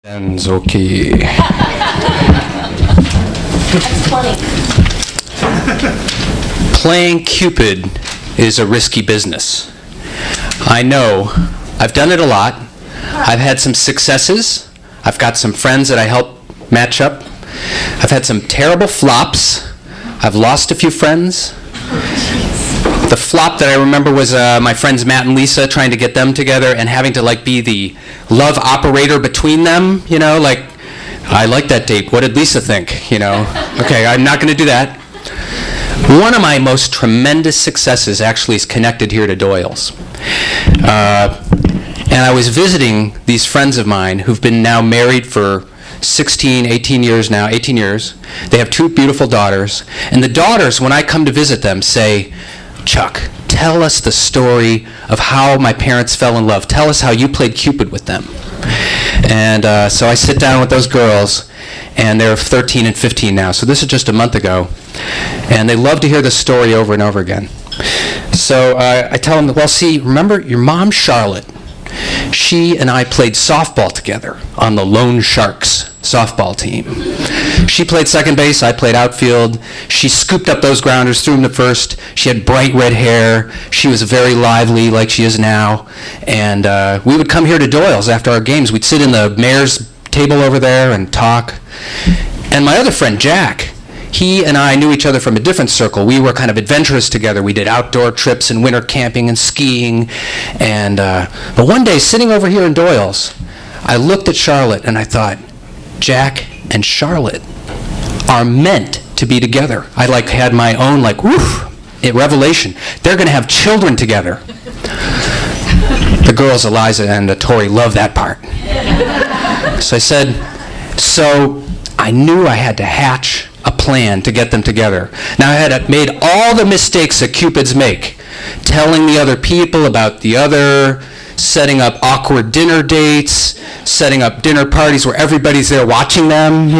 Ends okay. That's funny. Playing Cupid is a risky business. I know. I've done it a lot. I've had some successes. I've got some friends that I help match up. I've had some terrible flops. I've lost a few friends. The flop that I remember was my friends Matt and Lisa trying to get them together and having to be the love operator between them, I like that date. What did Lisa think, Okay, I'm not going to do that. One of my most tremendous successes actually is connected here to Doyle's. And I was visiting these friends of mine who've been now married for 18 years. They have two beautiful daughters. And the daughters, when I come to visit them, say, "Chuck, tell us the story of how my parents fell in love. Tell us how you played Cupid with them." And so I sit down with those girls, and they're 13 and 15 now. So this is just a month ago. And they love to hear the story over and over again. So I tell them, well, see, remember your mom, Charlotte? She and I played softball together on the Lone Sharks softball team. She played second base, I played outfield. She scooped up those grounders, threw them to first. She had bright red hair. She was very lively like she is now. And we would come here to Doyle's after our games. We'd sit in the mayor's table over there and talk. And my other friend, Jack, he and I knew each other from a different circle. We were kind of adventurous together. We did outdoor trips and winter camping and skiing. And but one day, sitting over here in Doyle's, I looked at Charlotte and I thought, Jack and Charlotte are meant to be together. I had my own revelation. They're going to have children together. The girls, Eliza and Tori, love that part. So I said, so I knew I had to hatch a plan to get them together. Now I had made all the mistakes that Cupids make, telling the other people about the other, setting up awkward dinner dates, setting up dinner parties where everybody's there watching them,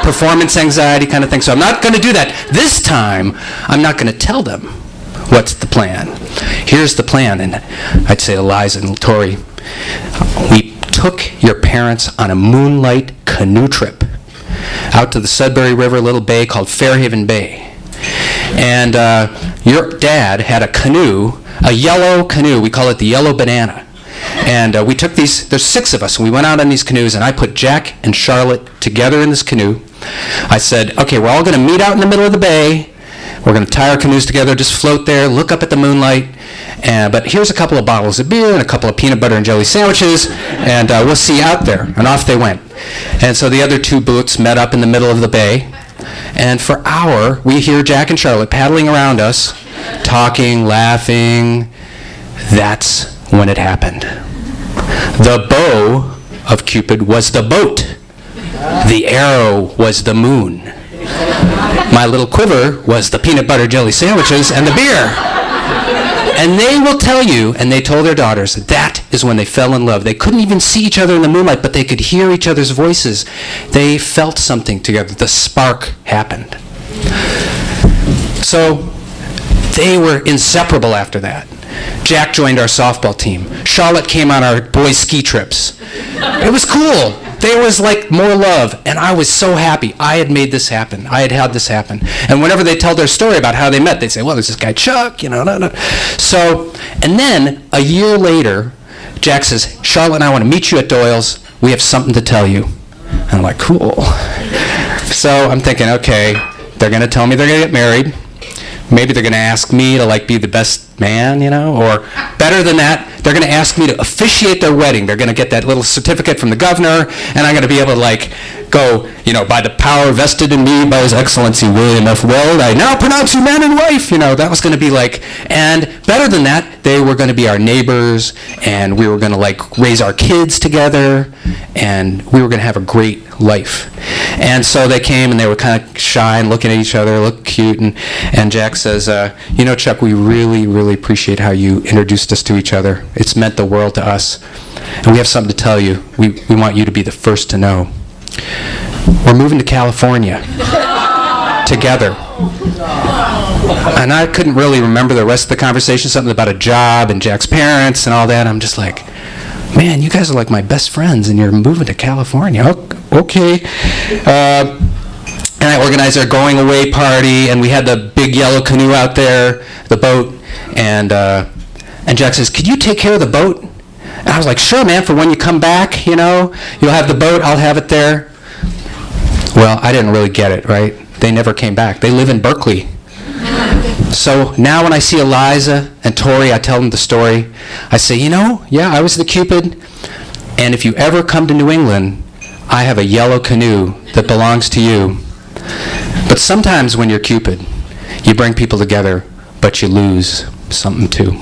performance anxiety kind of thing. So I'm not going to do that. This time, I'm not going to tell them what's the plan. Here's the plan. And I'd say, Eliza and Tori, we took your parents on a moonlight canoe trip out to the Sudbury River, little bay called Fairhaven Bay. And your dad had a canoe, a yellow canoe. We call it the Yellow Banana. And we took there's 6 of us, and we went out on these canoes, and I put Jack and Charlotte together in this canoe. I said, okay, we're all going to meet out in the middle of the bay. We're going to tie our canoes together, just float there, look up at the moonlight. But here's a couple of bottles of beer and a couple of peanut butter and jelly sandwiches, and we'll see you out there. And off they went. And so the other 2 boats met up in the middle of the bay. And for an hour, we hear Jack and Charlotte paddling around us, talking, laughing. That's when it happened. The bow of Cupid was the boat. The arrow was the moon. My little quiver was the peanut butter jelly sandwiches and the beer. And they will tell you, and they told their daughters, that is when they fell in love. They couldn't even see each other in the moonlight, but they could hear each other's voices. They felt something together. The spark happened. So they were inseparable after that. Jack joined our softball team. Charlotte came on our boys' ski trips. It was cool. There was more love, and I was so happy. I had made this happen. I had this happen. And whenever they tell their story about how they met, they say, well, there's this guy Chuck, So, and then a year later, Jack says, Charlotte and I want to meet you at Doyle's. We have something to tell you. And I'm like, cool. So I'm thinking, okay, they're going to tell me they're going to get married. Maybe they're going to ask me to be the best man, or better than that, they're going to ask me to officiate their wedding. They're going to get that little certificate from the governor, and I'm going to be able to go, by the power vested in me by His Excellency William F. Weld, I now pronounce you man and wife. That was going to be and better than that, they were going to be our neighbors, and we were going to raise our kids together, and we were going to have a great life. And so they came, and they were kind of shy and looking at each other, looked cute, and Jack says, Chuck, we really, really appreciate how you introduced us to each other. It's meant the world to us. And we have something to tell you. We want you to be the first to know. We're moving to California together. And I couldn't really remember the rest of the conversation, something about a job and Jack's parents and all that. I'm just like, man, you guys are like my best friends, and you're moving to California. Okay. And I organized our going away party, and we had the big yellow canoe out there, the boat, and Jack says, could you take care of the boat? And I was like, sure, man, for when you come back, you'll have the boat, I'll have it there. Well, I didn't really get it, right? They never came back. They live in Berkeley. So now when I see Eliza and Tori, I tell them the story. I say, yeah, I was the Cupid, and if you ever come to New England, I have a yellow canoe that belongs to you. But sometimes when you're Cupid, you bring people together, but you lose something too.